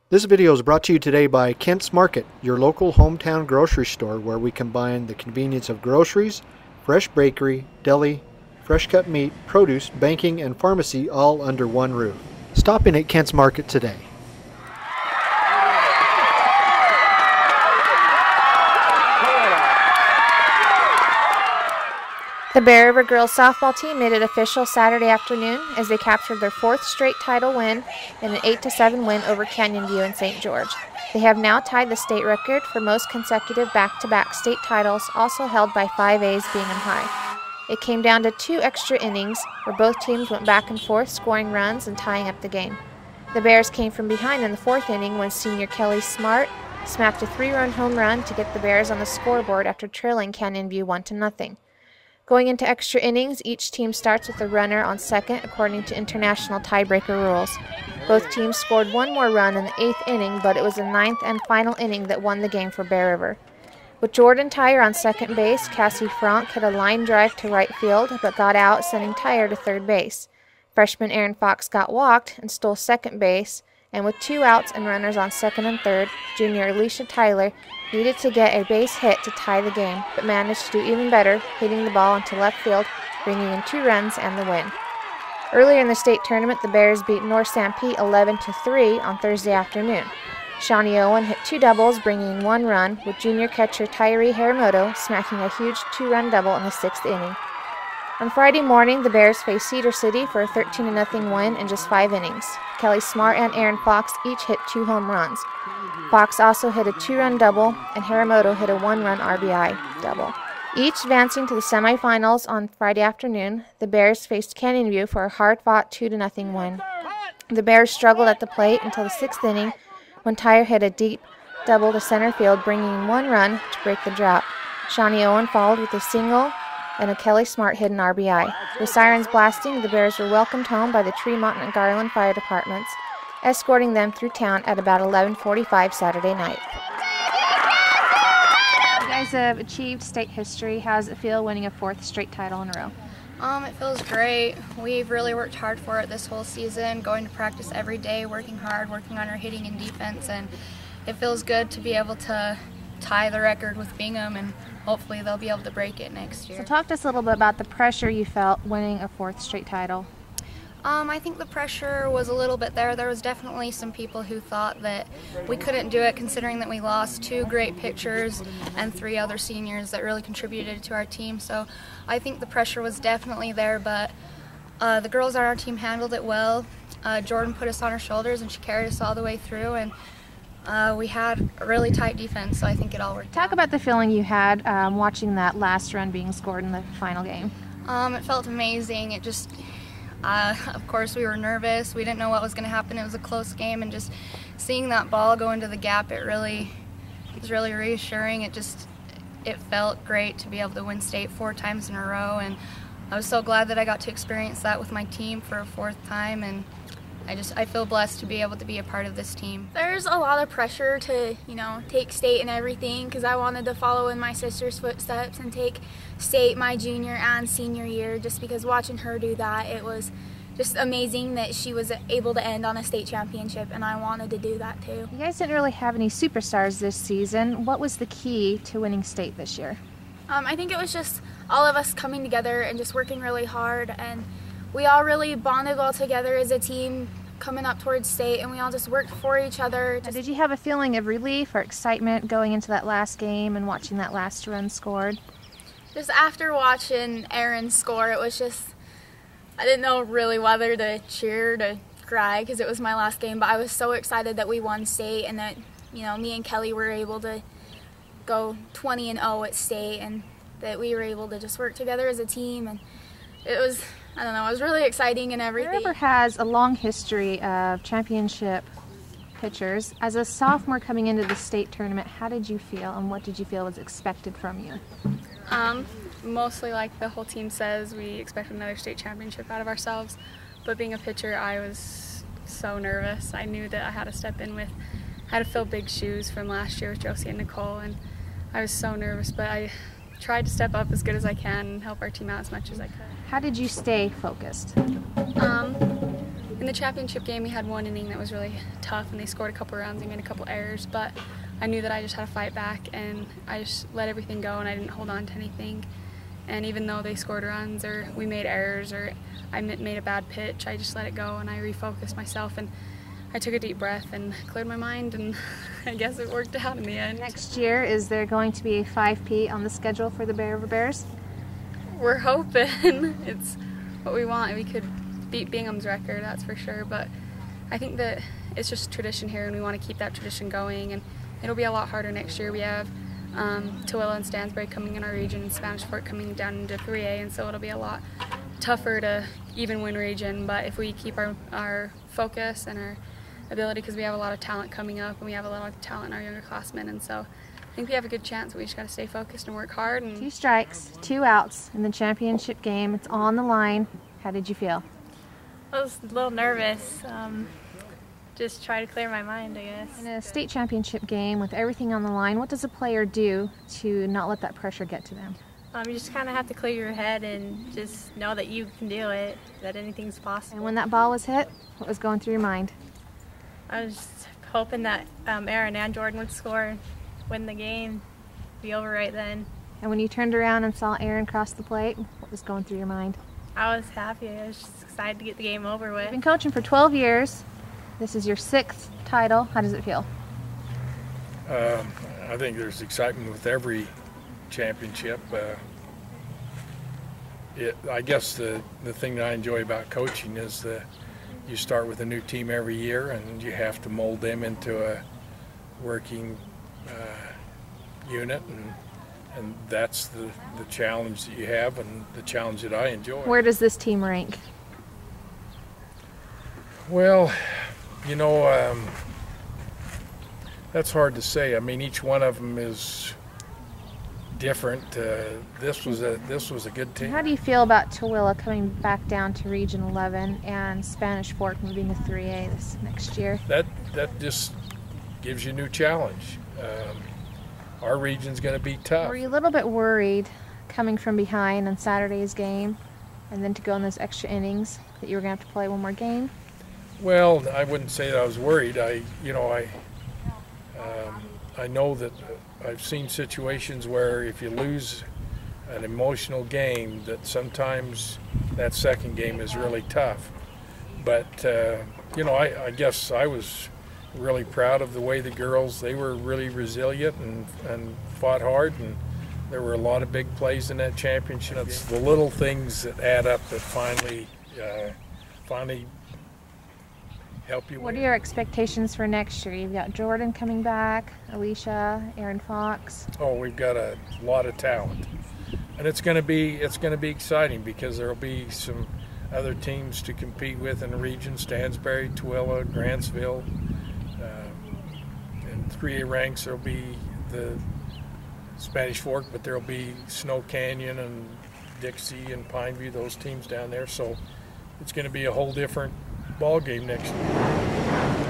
This video is brought to you today by Kent's Market, your local hometown grocery store where we combine the convenience of groceries, fresh bakery, deli, fresh cut meat, produce, banking, and pharmacy all under one roof. Stop in at Kent's Market today. The Bear River girls softball team made it official Saturday afternoon as they captured their fourth straight title win in an 8-7 win over Canyon View in St. George. They have now tied the state record for most consecutive back-to-back state titles, also held by 5A's Bingham High. It came down to 2 extra innings where both teams went back and forth scoring runs and tying up the game. The Bears came from behind in the 4th inning when senior Kelly Smart smacked a 3-run home run to get the Bears on the scoreboard after trailing Canyon View 1-0. Going into extra innings, each team starts with a runner on second according to international tiebreaker rules. Both teams scored one more run in the 8th inning, but it was the 9th and final inning that won the game for Bear River. With Jordan Tyre on second base, Cassie Franck hit a line drive to right field, but got out, sending Tyre to third base. Freshman Aaron Fox got walked and stole second base, and with 2 outs and runners on second and third, junior Alicia Tyler needed to get a base hit to tie the game, but managed to do even better, hitting the ball into left field, bringing in 2 runs and the win. Earlier in the state tournament, the Bears beat North Sanpete 11-3 on Thursday afternoon. Shawnee Owen hit 2 doubles, bringing in 1 run, with junior catcher Tyree Haramoto smacking a huge 2-run double in the 6th inning. On Friday morning, the Bears faced Cedar City for a 13-0 win in just 5 innings. Kelly Smart and Aaron Fox each hit 2 home runs. Fox also hit a 2-run double, and Haramoto hit a 1-run RBI double. Each advancing to the semifinals on Friday afternoon, the Bears faced Canyon View for a hard-fought 2-0 win. The Bears struggled at the plate until the 6th inning when Tyre hit a deep double to center field, bringing in 1 run to break the drought. Shawnee Owen followed with a single, and a Kelly Smart hit an RBI. With sirens blasting, the Bears were welcomed home by the Tremont and Garland fire departments, escorting them through town at about 11:45 Saturday night. You guys have achieved state history. How does it feel winning a 4th straight title in a row? It feels great. We've really worked hard for it this whole season, going to practice every day, working hard, working on our hitting and defense, and it feels good to be able to tie the record with Bingham, and hopefully they'll be able to break it next year. So talk to us a little bit about the pressure you felt winning a 4th straight title. I think the pressure was a little bit there. There was definitely some people who thought that we couldn't do it, considering that we lost 2 great pitchers and 3 other seniors that really contributed to our team. So I think the pressure was definitely there, but the girls on our team handled it well. Jordan put us on her shoulders and she carried us all the way through, and we had a really tight defense, so I think it all worked out. Talk about the feeling you had watching that last run being scored in the final game. It felt amazing. It just, of course, we were nervous. We didn't know what was going to happen. It was a close game, and just seeing that ball go into the gap, it was really reassuring. It felt great to be able to win state 4 times in a row, and I was so glad that I got to experience that with my team for a 4th time, and I feel blessed to be able to be a part of this team. There's a lot of pressure to, take state and everything, because I wanted to follow in my sister's footsteps and take state my junior and senior year, just because watching her do that, it was just amazing that she was able to end on a state championship, and I wanted to do that too. You guys didn't really have any superstars this season. What was the key to winning state this year? I think it was just all of us coming together and just working really hard, and we all really bonded well together as a team coming up towards state, and we all just worked for each other. Did you have a feeling of relief or excitement going into that last game and watching that last run scored? Just after watching Aaron score, it was just, I didn't know really whether to cheer or to cry because it was my last game, but I was so excited that we won state and that, me and Kelly were able to go 20-0 at state, and that we were able to just work together as a team, and it was, I don't know, it was really exciting and everything. Bear River has a long history of championship pitchers. As a sophomore coming into the state tournament, how did you feel, and what did you feel was expected from you? Mostly like the whole team says, we expect another state championship out of ourselves, but being a pitcher, I was so nervous. I knew that I had to step in with, I had to fill big shoes from last year with Josie and Nicole, and I was so nervous, but I tried to step up as good as I can and help our team out as much as I could. How did you stay focused? In In the championship game, we had one inning that was really tough, and they scored a couple runs and made a couple errors, but I knew that I just had to fight back, and I just let everything go, and I didn't hold on to anything. And even though they scored runs or we made errors or I made a bad pitch, I just let it go, and I refocused myself, and I took a deep breath and cleared my mind, and I guess it worked out in the end. Next year, is there going to be a 5P on the schedule for the Bears? We're hoping. It's what we want. We could beat Bingham's record, that's for sure, but I think that it's just tradition here, and we want to keep that tradition going, and it'll be a lot harder next year. We have Tooele and Stansbury coming in our region, and Spanish Fork coming down into 3A, and so it'll be a lot tougher to even win region, but if we keep our focus and our ability, because we have a lot of talent coming up, and we have a lot of talent in our younger classmen, and so I think we have a good chance. We just got to stay focused and work hard. And 2 strikes, 2 outs in the championship game. It's on the line. How did you feel? I was a little nervous. Just try to clear my mind, I guess. In a state championship game with everything on the line, what does a player do to not let that pressure get to them? You just kind of have to clear your head and just know that you can do it, that anything's possible. And when that ball was hit, what was going through your mind? I was just hoping that Aaron and Jordan would score, win the game, be over right then. And when you turned around and saw Aaron cross the plate, what was going through your mind? I was happy. I was just excited to get the game over with. You've been coaching for 12 years. This is your 6th title. How does it feel? I think there's excitement with every championship. I guess the thing that I enjoy about coaching is that you start with a new team every year, and you have to mold them into a working unit, and that's the challenge that you have, and the challenge that I enjoy. Where does this team rank? Well, you know, that's hard to say. I mean, each one of them is different. This was a good team. How do you feel about Tooele coming back down to Region 11 and Spanish Fork moving to 3A this next year? That just gives you a new challenge. Our region's going to be tough. Were you a little bit worried coming from behind on Saturday's game and then to go in those extra innings that you were going to have to play one more game? Well, I wouldn't say that I was worried. I know that I've seen situations where if you lose an emotional game, that sometimes that second game is really tough. But you know, I guess I was really proud of the way the girls, they were really resilient and fought hard, and there were a lot of big plays in that championship. It's the little things that add up that finally help you. What are your expectations for next year? You've got Jordan coming back, Alicia, Aaron Fox. Oh, we've got a lot of talent, and it's going to be exciting because there will be some other teams to compete with in the region: Stansbury, Tooele, Grantsville. In 3A ranks, there will be the Spanish Fork, but there will be Snow Canyon and Dixie and Pineview, those teams down there. So it's going to be a whole different ball game next year.